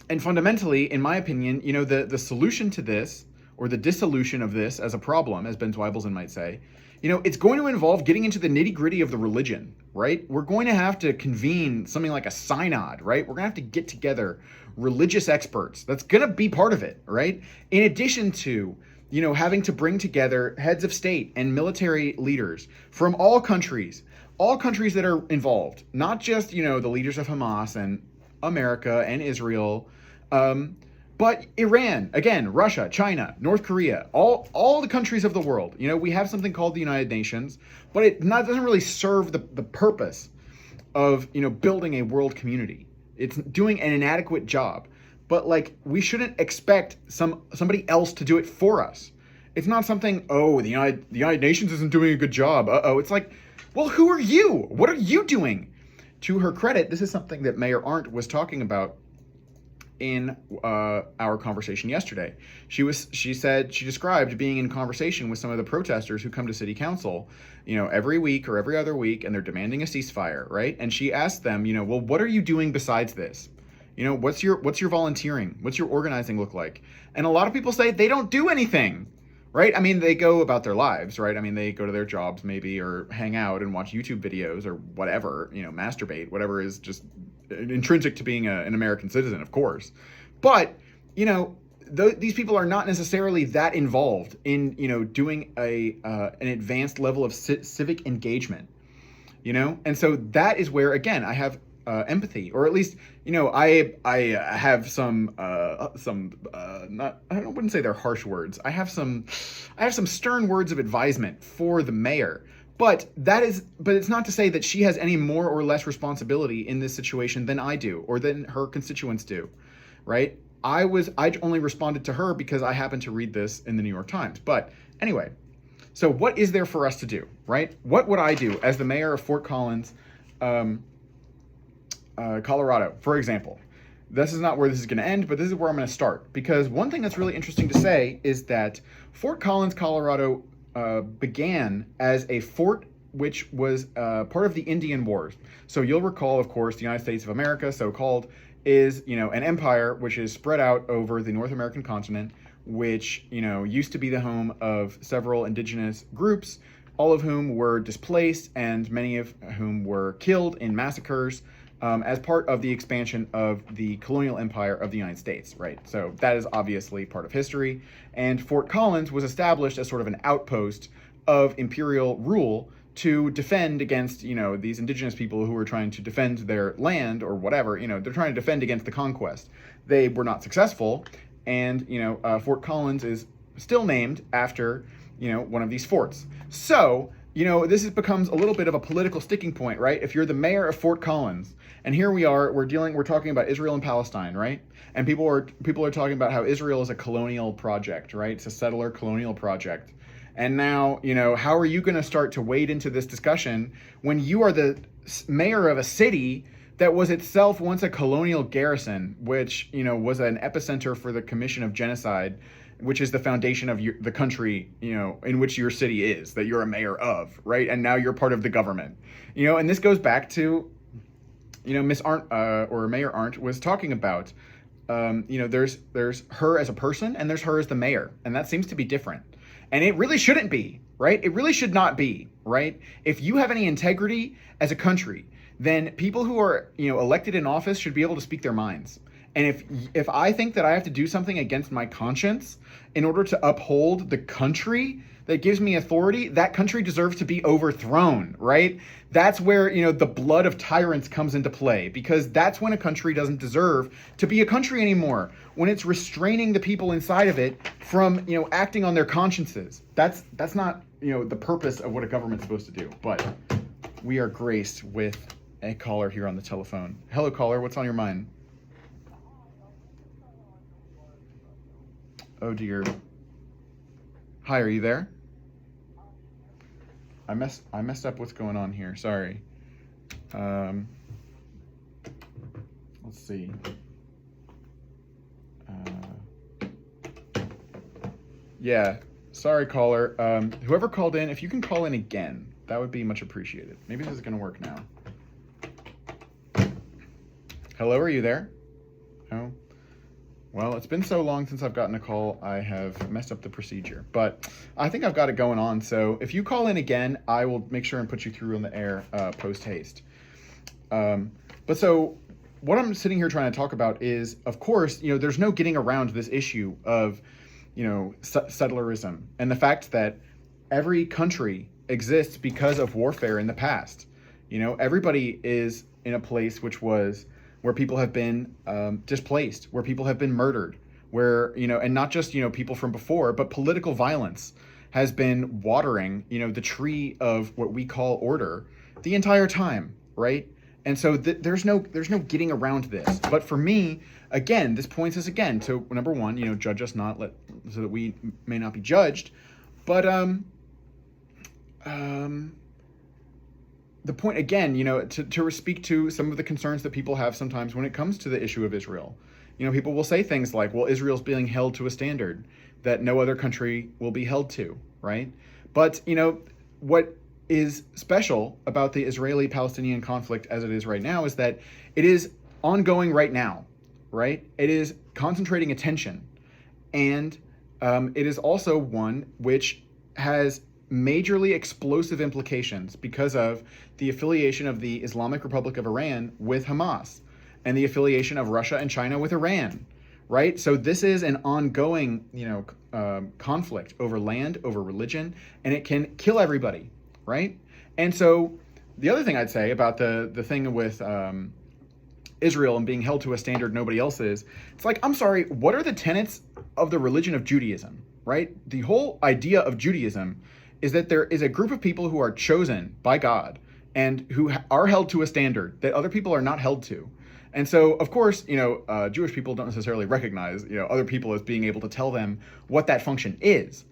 And fundamentally, in my opinion, the solution to this, or the dissolution of this as a problem, as Ben Zweibelsen might say, it's going to involve getting into the nitty-gritty of the religion, right? We're going to have to convene something like a synod, right? We're going to have to get together religious experts. That's going to be part of it, right? In addition to, having to bring together heads of state and military leaders from all countries that are involved, not just, the leaders of Hamas and America and Israel, but Iran, again, Russia, China, North Korea, all the countries of the world. We have something called the United Nations, but it doesn't really serve the purpose of, building a world community. It's doing an inadequate job. But we shouldn't expect somebody else to do it for us. It's not something, the United Nations isn't doing a good job. It's like, well, who are you? What are you doing? To her credit, this is something that Mayor Arndt was talking about in our conversation yesterday. She described being in conversation with some of the protesters who come to city council, every week or every other week, and they're demanding a ceasefire, right? And she asked them, well, what are you doing besides this? What's your volunteering? What's your organizing look like? And a lot of people say they don't do anything, right? They go about their lives, right? They go to their jobs maybe, or hang out and watch YouTube videos or whatever, masturbate, whatever is just intrinsic to being an American citizen, of course. But, these people are not necessarily that involved in, doing an advanced level of civic engagement, And so that is where, again, I have empathy, or at least, I have some not, I wouldn't say they're harsh words. I have some stern words of advisement for the mayor. But it's not to say that she has any more or less responsibility in this situation than I do, or than her constituents do, right? I only responded to her because I happened to read this in the New York Times. But anyway, so what is there for us to do, right? What would I do as the mayor of Fort Collins, Colorado, for example? This is not where this is going to end, but this is where I'm going to start. Because one thing that's really interesting to say is that Fort Collins, Colorado, began as a fort which was part of the Indian Wars. So you'll recall, of course, the United States of America, so-called, is, an empire which is spread out over the North American continent, which, used to be the home of several indigenous groups, all of whom were displaced and many of whom were killed in massacres as part of the expansion of the colonial empire of the United States, right? So that is obviously part of history. And Fort Collins was established as sort of an outpost of imperial rule to defend against, these indigenous people who were trying to defend their land or whatever. They're trying to defend against the conquest. They were not successful. And, Fort Collins is still named after, one of these forts. So, this becomes a little bit of a political sticking point, right? If you're the mayor of Fort Collins, and here we are, we're talking about Israel and Palestine, right? And people are talking about how Israel is a colonial project, right? It's a settler colonial project. And now, how are you going to start to wade into this discussion when you are the mayor of a city that was itself once a colonial garrison, which, was an epicenter for the commission of genocide, which is the foundation of the country, in which your city is, that you're a mayor of, right? And now you're part of the government, and this goes back to, Miss Arndt, or Mayor Arndt was talking about, there's her as a person and there's her as the mayor. And that seems to be different. And it really shouldn't be, right? It really should not be, right? If you have any integrity as a country, then people who are, elected in office should be able to speak their minds. And if I think that I have to do something against my conscience in order to uphold the country that gives me authority, that country deserves to be overthrown, right? That's where, the blood of tyrants comes into play, because that's when a country doesn't deserve to be a country anymore, when it's restraining the people inside of it from, acting on their consciences. That's not, the purpose of what a government's supposed to do. But we are graced with a caller here on the telephone. Hello, caller. What's on your mind? Oh, dear. Hi, are you there? I messed up what's going on here. Sorry. Let's see. Yeah. Sorry, caller. Whoever called in, if you can call in again, that would be much appreciated. Maybe this is going to work now. Hello, are you there? Oh. Well, it's been so long since I've gotten a call, I have messed up the procedure. But I think I've got it going on. So if you call in again, I will make sure and put you through on the air post-haste. But so what I'm sitting here trying to talk about is, of course, there's no getting around this issue of, settlerism and the fact that every country exists because of warfare in the past. Everybody is in a place where people have been displaced, where people have been murdered, where, and not just, people from before, but political violence has been watering, the tree of what we call order the entire time, right? And so there's no getting around this. But for me, again, this points us again to, number one, judge us not, so that we may not be judged. But the point again, to speak to some of the concerns that people have sometimes when it comes to the issue of Israel. People will say things like, well, Israel's being held to a standard that no other country will be held to, right? But, what is special about the Israeli-Palestinian conflict as it is right now is that it is ongoing right now, right? It is concentrating attention. And it is also one which has majorly explosive implications because of the affiliation of the Islamic Republic of Iran with Hamas and the affiliation of Russia and China with Iran, right? So this is an ongoing, conflict over land, over religion, and it can kill everybody, right? And so the other thing I'd say about the thing with Israel and being held to a standard nobody else is. It's like, I'm sorry, what are the tenets of the religion of Judaism, right? The whole idea of Judaism is that there is a group of people who are chosen by God and who are held to a standard that other people are not held to. And so, of course, Jewish people don't necessarily recognize, other people as being able to tell them what that function is.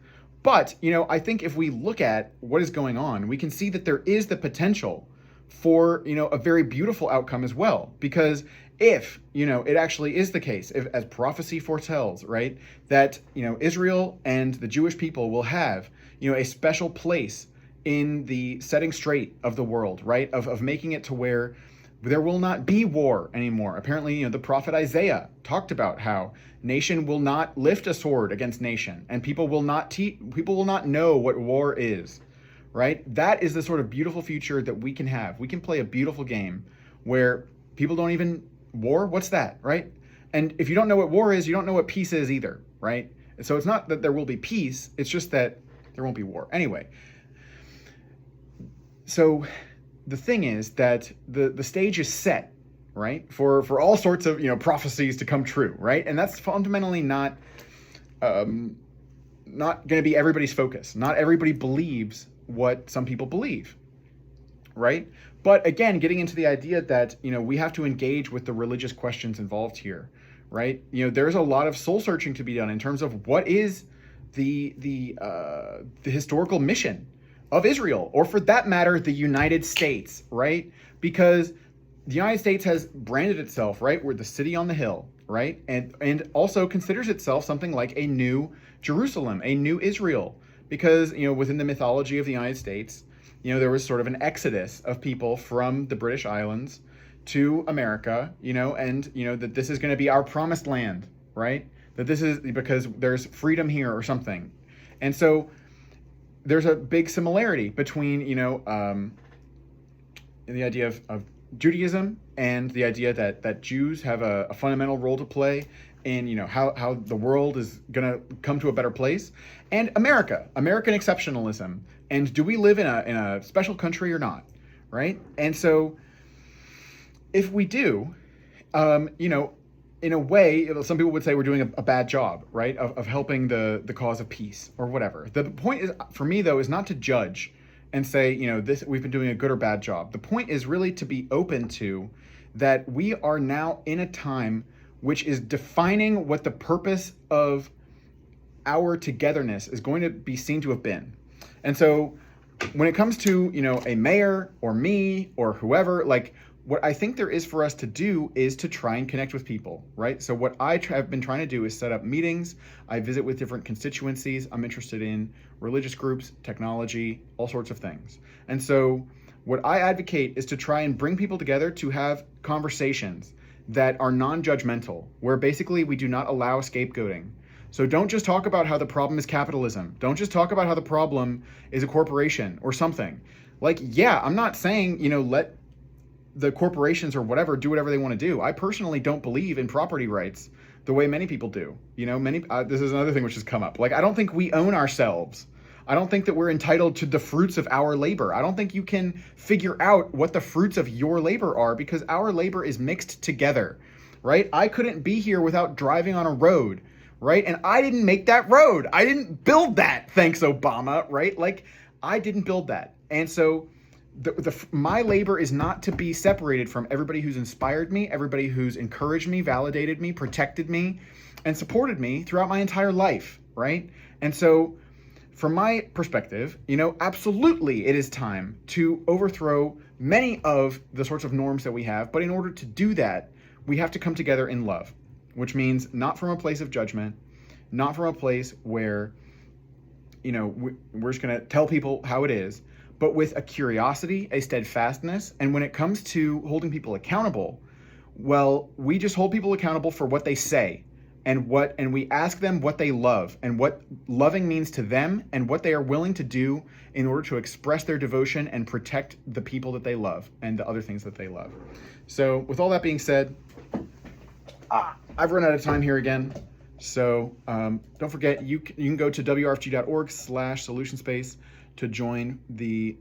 But, I think if we look at what is going on, we can see that there is the potential for, a very beautiful outcome as well. Because if, it actually is the case, if, as prophecy foretells, right, that, Israel and the Jewish people will have, a special place in the setting straight of the world, right, of making it to where there will not be war anymore. Apparently, the prophet Isaiah talked about how nation will not lift a sword against nation, and people will not know what war is, right? That is the sort of beautiful future that we can have. We can play a beautiful game where people don't even war. What's that, right? And if you don't know what war is, you don't know what peace is either, right? So it's not that there will be peace. It's just that there won't be war. Anyway, so the thing is that the stage is set, right, for all sorts of prophecies to come true, right? And that's fundamentally not going to be everybody's focus. Not everybody believes what some people believe, right? But again, getting into the idea that we have to engage with the religious questions involved here, right? There's a lot of soul searching to be done in terms of what is the historical mission of Israel, or for that matter, the United States, right? Because the United States has branded itself, right? We're the city on the hill, right? And also considers itself something like a new Jerusalem, a new Israel. Because, within the mythology of the United States, there was sort of an exodus of people from the British Islands to America, and, that this is going to be our promised land, right? That this is because there's freedom here or something. And so there's a big similarity between, the idea of Judaism and the idea that Jews have a fundamental role to play in, how the world is going to come to a better place, and American exceptionalism. And do we live in a special country or not, right? And so if we do, in a way, some people would say we're doing a bad job, right, of helping the cause of peace or whatever. The point is, for me, though, is not to judge and say, this we've been doing a good or bad job. The point is really to be open to that we are now in a time which is defining what the purpose of our togetherness is going to be seen to have been. And so when it comes to, a mayor or me or whoever, like, what I think there is for us to do is to try and connect with people, right? So what I have been trying to do is set up meetings. I visit with different constituencies. I'm interested in religious groups, technology, all sorts of things. And so what I advocate is to try and bring people together to have conversations that are non-judgmental, where basically we do not allow scapegoating. So don't just talk about how the problem is capitalism. Don't just talk about how the problem is a corporation or something. Like, yeah, I'm not saying, let the corporations or whatever do whatever they want to do. I personally don't believe in property rights the way many people do. This is another thing which has come up. Like, I don't think we own ourselves. I don't think that we're entitled to the fruits of our labor. I don't think you can figure out what the fruits of your labor are, because our labor is mixed together, right? I couldn't be here without driving on a road, right? And I didn't make that road. I didn't build that, thanks Obama, right? Like, I didn't build that. And so my labor is not to be separated from everybody who's inspired me, everybody who's encouraged me, validated me, protected me, and supported me throughout my entire life, right? And so from my perspective, absolutely it is time to overthrow many of the sorts of norms that we have. But in order to do that, we have to come together in love, which means not from a place of judgment, not from a place where, we're just going to tell people how it is, but with a curiosity, a steadfastness. And when it comes to holding people accountable, well, we just hold people accountable for what they say and we ask them what they love and what loving means to them and what they are willing to do in order to express their devotion and protect the people that they love and the other things that they love. So with all that being said, I've run out of time here again. So don't forget, you can go to wrfg.org/solutionspace to join the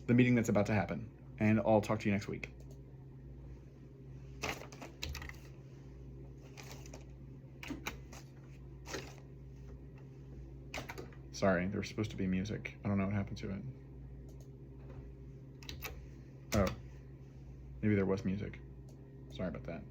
meeting that's about to happen. And I'll talk to you next week. Sorry, there was supposed to be music. I don't know what happened to it. Oh, maybe there was music. Sorry about that.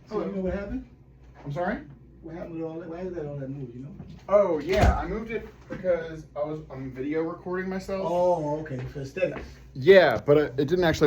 So you know what happened? I'm sorry? What happened with all that? Why is that on that move, you know? Oh, yeah, I moved it because I'm video recording myself. Oh, okay, for aesthetics. Yeah, but it didn't actually